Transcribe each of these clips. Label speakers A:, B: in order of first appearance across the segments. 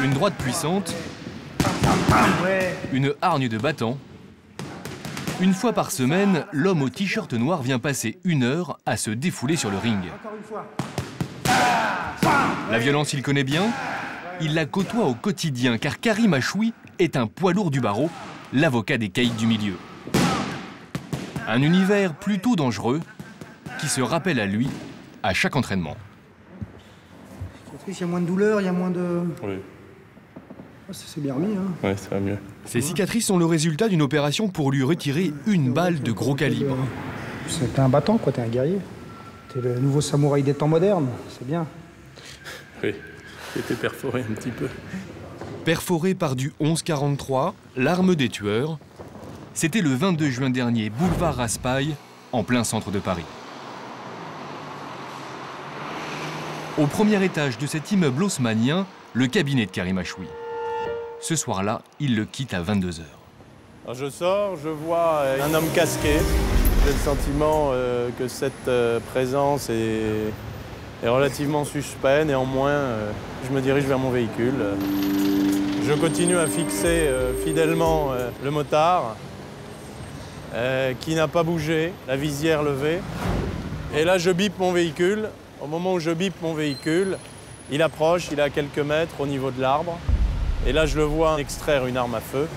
A: Une droite puissante, une hargne de battant. Une fois par semaine, l'homme au t-shirt noir vient passer 1 heure à se défouler sur le ring. La violence, il connaît bien. Il la côtoie au quotidien, car Karim Achoui est un poids lourd du barreau, l'avocat des caïds du milieu. Un univers plutôt dangereux qui se rappelle à lui à chaque entraînement.
B: Il y a moins de douleur, il y a moins de...
C: Oui.
B: C'est bien remis, hein.
C: Ouais, ça va mieux.
A: Ces cicatrices sont le résultat d'une opération pour lui retirer une balle de gros calibre.
B: T'es un battant, quoi, t'es un guerrier. T'es le nouveau samouraï des temps modernes, c'est bien.
C: Oui, j'ai été perforé un petit peu.
A: Perforé par du 11-43, l'arme des tueurs, c'était le 22 juin dernier, boulevard Raspail, en plein centre de Paris. Au premier étage de cet immeuble haussmannien, le cabinet de Karim Achoui. Ce soir-là, il le quitte à 22 h.
C: Alors je sors, je vois un homme casqué. J'ai le sentiment que cette présence est relativement suspecte. Néanmoins, je me dirige vers mon véhicule. Je continue à fixer fidèlement le motard qui n'a pas bougé, la visière levée. Et là, je bipe mon véhicule. Au moment où je bipe mon véhicule, il approche, il est à quelques mètres au niveau de l'arbre. Et là, je le vois extraire une arme à feu.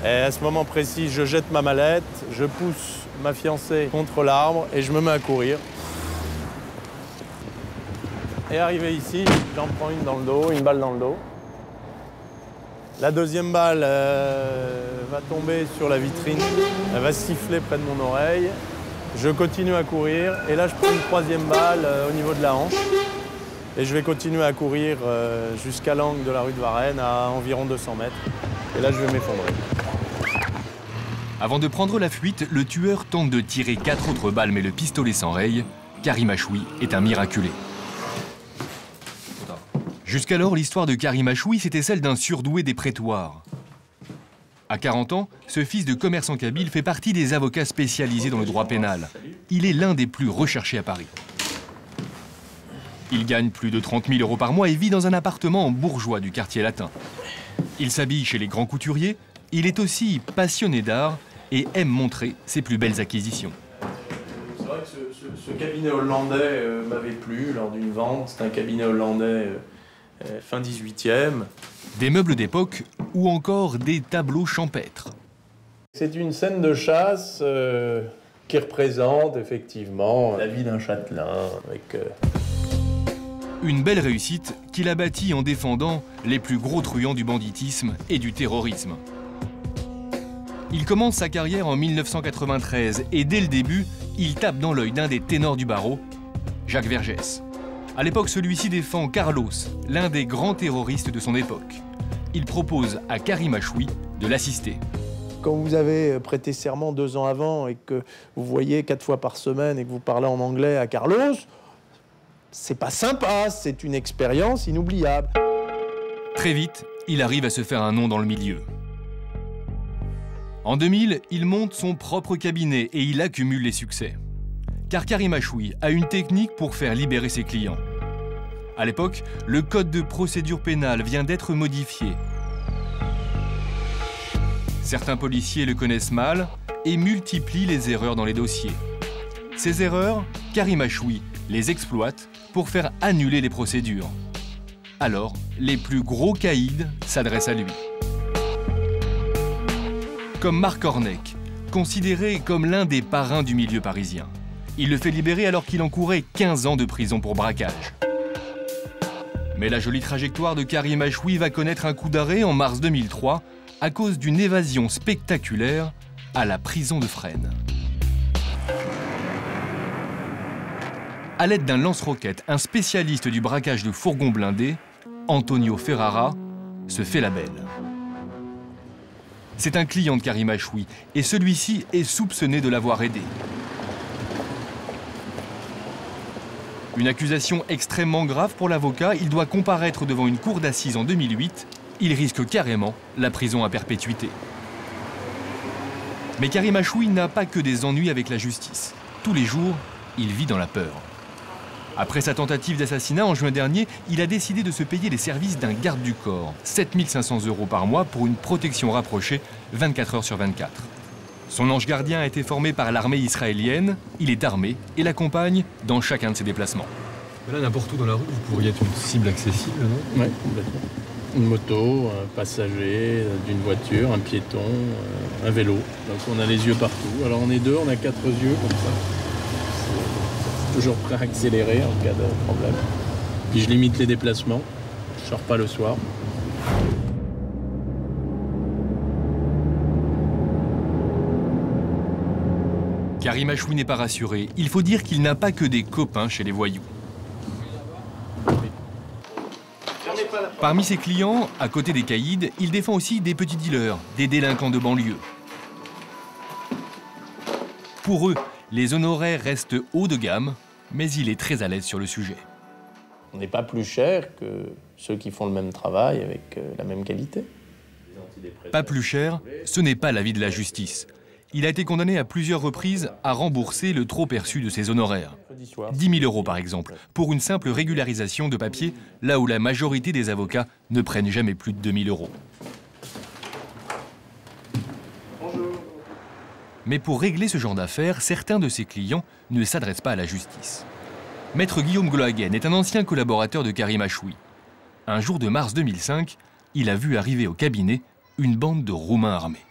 C: Et à ce moment précis, je jette ma mallette, je pousse ma fiancée contre l'arbre et je me mets à courir. Et arrivé ici, j'en prends une dans le dos, une balle dans le dos. La deuxième balle va tomber sur la vitrine, elle va siffler près de mon oreille. Je continue à courir et là, je prends une troisième balle au niveau de la hanche. Et je vais continuer à courir jusqu'à l'angle de la rue de Varennes, à environ 200 mètres. Et là, je vais m'effondrer.
A: Avant de prendre la fuite, le tueur tente de tirer 4 autres balles, mais le pistolet s'enraye. Karim Achoui est un miraculé. Jusqu'alors, l'histoire de Karim Achoui, c'était celle d'un surdoué des prétoires. À 40 ans, ce fils de commerçant kabyle fait partie des avocats spécialisés dans le droit pénal. Il est l'un des plus recherchés à Paris. Il gagne plus de 30 000 € par mois et vit dans un appartement en bourgeois du quartier latin. Il s'habille chez les grands couturiers, il est aussi passionné d'art et aime montrer ses plus belles acquisitions.
C: C'est vrai que ce cabinet hollandais m'avait plu lors d'une vente. C'est un cabinet hollandais fin 18e.
A: Des meubles d'époque ou encore des tableaux champêtres.
C: C'est une scène de chasse qui représente effectivement la vie d'un châtelain avec...
A: Une belle réussite qu'il a bâtie en défendant les plus gros truands du banditisme et du terrorisme. Il commence sa carrière en 1993 et dès le début, il tape dans l'œil d'un des ténors du barreau, Jacques Vergès. À l'époque, celui-ci défend Carlos, l'un des grands terroristes de son époque. Il propose à Karim Achoui de l'assister.
C: Quand vous avez prêté serment 2 ans avant et que vous voyez 4 fois par semaine et que vous parlez en anglais à Carlos, c'est pas sympa, c'est une expérience inoubliable.
A: Très vite, il arrive à se faire un nom dans le milieu. En 2000, il monte son propre cabinet et il accumule les succès. Car Karim Achoui a une technique pour faire libérer ses clients. À l'époque, le code de procédure pénale vient d'être modifié. Certains policiers le connaissent mal et multiplient les erreurs dans les dossiers. Ces erreurs, Karim Achoui les exploite pour faire annuler les procédures. Alors, les plus gros caïds s'adressent à lui. Comme Marc Ornec, considéré comme l'un des parrains du milieu parisien. Il le fait libérer alors qu'il encourait 15 ans de prison pour braquage. Mais la jolie trajectoire de Karim Achoui va connaître un coup d'arrêt en mars 2003 à cause d'une évasion spectaculaire à la prison de Fresnes. À l'aide d'un lance-roquette, un spécialiste du braquage de fourgons blindés, Antonio Ferrara, se fait la belle. C'est un client de Karim Achoui et celui-ci est soupçonné de l'avoir aidé. Une accusation extrêmement grave pour l'avocat, il doit comparaître devant une cour d'assises en 2008. Il risque carrément la prison à perpétuité. Mais Karim Achoui n'a pas que des ennuis avec la justice. Tous les jours, il vit dans la peur. Après sa tentative d'assassinat en juin dernier, il a décidé de se payer les services d'un garde du corps, 7 500 € par mois pour une protection rapprochée 24 heures sur 24. Son ange gardien a été formé par l'armée israélienne, il est armé et l'accompagne dans chacun de ses déplacements.
D: Là, n'importe où dans la rue, vous pourriez être une cible accessible, non?
C: Oui, complètement. Une moto, un passager d'une voiture, un piéton, un vélo. Donc on a les yeux partout. Alors on est deux, on a 4 yeux comme ça. Toujours prêt à accélérer en cas de problème. Puis je limite les déplacements. Je sors pas le soir.
A: Karim Achoui n'est pas rassuré. Il faut dire qu'il n'a pas que des copains chez les voyous. Parmi ses clients, à côté des caïds, il défend aussi des petits dealers, des délinquants de banlieue. Pour eux, les honoraires restent haut de gamme, mais il est très à l'aise sur le sujet.
C: On n'est pas plus cher que ceux qui font le même travail avec la même qualité.
A: Pas plus cher, ce n'est pas l'avis de la justice. Il a été condamné à plusieurs reprises à rembourser le trop perçu de ses honoraires. 10 000 € par exemple, pour une simple régularisation de papier, là où la majorité des avocats ne prennent jamais plus de 2 000 €. Mais pour régler ce genre d'affaires, certains de ses clients ne s'adressent pas à la justice. Maître Guillaume Glohagen est un ancien collaborateur de Karim Achoui. Un jour de mars 2005, il a vu arriver au cabinet une bande de Roumains armés.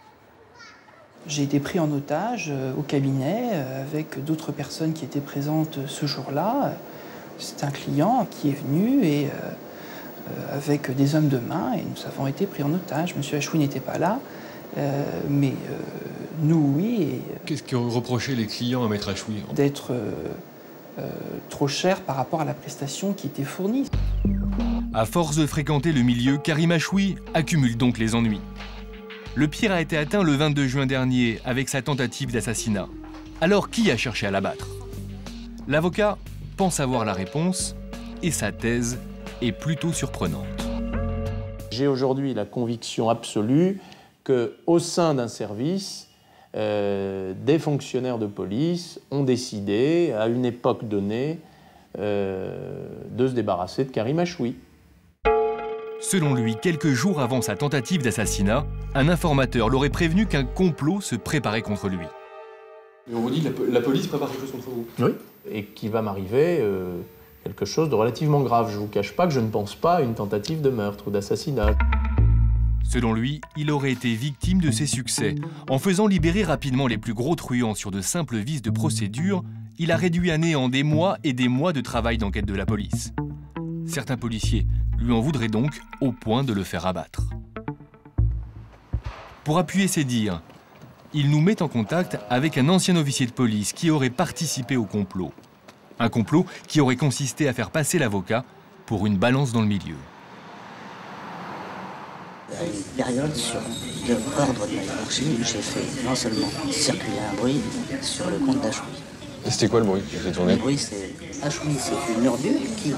E: J'ai été pris en otage au cabinet avec d'autres personnes qui étaient présentes ce jour-là. C'est un client qui est venu et, avec des hommes de main et nous avons été pris en otage. Monsieur Achoui n'était pas là, mais nous, oui.
D: Qu'est-ce que reprochaient les clients à Maître Achoui?
E: D'être trop cher par rapport à la prestation qui était fournie.
A: À force de fréquenter le milieu, Karim Achoui accumule donc les ennuis. Le pire a été atteint le 22 juin dernier avec sa tentative d'assassinat. Alors qui a cherché à l'abattre? L'avocat pense avoir la réponse et sa thèse est plutôt surprenante.
C: J'ai aujourd'hui la conviction absolue qu'au sein d'un service, des fonctionnaires de police ont décidé, à une époque donnée, de se débarrasser de Karim Achoui.
A: Selon lui, quelques jours avant sa tentative d'assassinat, un informateur l'aurait prévenu qu'un complot se préparait contre lui.
D: Et on vous dit que la police prépare quelque chose contre vous?
C: Oui. Et qu'il va m'arriver quelque chose de relativement grave. Je ne vous cache pas que je ne pense pas à une tentative de meurtre ou d'assassinat.
A: Selon lui, il aurait été victime de ses succès. En faisant libérer rapidement les plus gros truands sur de simples vices de procédure, il a réduit à néant des mois et des mois de travail d'enquête de la police. Certains policiers lui en voudraient donc au point de le faire abattre. Pour appuyer ses dires, il nous met en contact avec un ancien officier de police qui aurait participé au complot. Un complot qui aurait consisté à faire passer l'avocat pour une balance dans le milieu.
F: À une période, sur l'ordre de la hiérarchie, j'ai fait non seulement circuler un bruit sur le compte d'Achoui.
D: C'était quoi le bruit qui a fait tourner?
F: Le bruit, c'est Achoui, c'est une ordure qui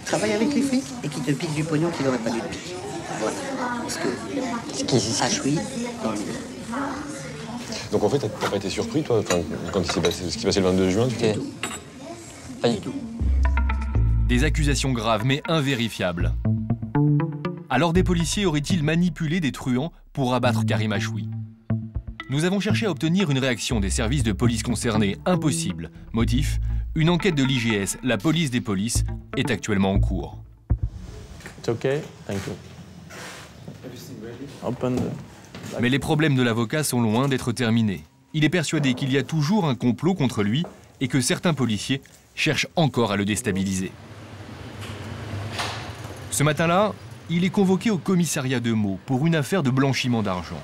F: travaille avec les flics et qui te pique du pognon qu'il n'aurait pas dû te piquer. Voilà. Parce que Achoui,
D: Donc en fait, t'as pas été surpris, toi, quand il s'est passé ce qui s'est passé le 22 juin?
F: pas du tout.
A: Des accusations graves mais invérifiables. Alors des policiers auraient-ils manipulé des truands pour abattre Karim Achoui? Nous avons cherché à obtenir une réaction des services de police concernés. Impossible. Motif, une enquête de l'IGS, la police des polices, est actuellement en cours.
C: It's okay, thank you. Open
A: Mais les problèmes de l'avocat sont loin d'être terminés. Il est persuadé qu'il y a toujours un complot contre lui et que certains policiers cherchent encore à le déstabiliser. Ce matin-là, il est convoqué au commissariat de Meaux pour une affaire de blanchiment d'argent.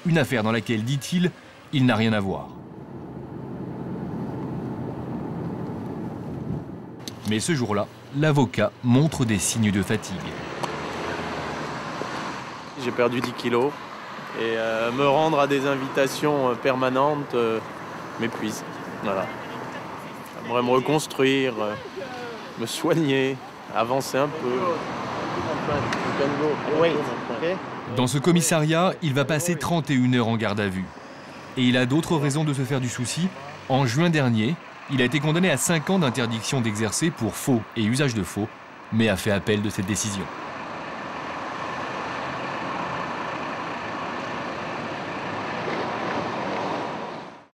A: Une affaire dans laquelle, dit-il, il n'a rien à voir. Mais ce jour-là, l'avocat montre des signes de fatigue.
C: J'ai perdu 10 kilos et me rendre à des invitations permanentes m'épuise. Voilà. J'aimerais me reconstruire, me soigner, avancer un peu.
A: Dans ce commissariat, il va passer 31 heures en garde à vue. Et il a d'autres raisons de se faire du souci. En juin dernier, Il a été condamné à 5 ans d'interdiction d'exercer pour faux et usage de faux, mais a fait appel de cette décision.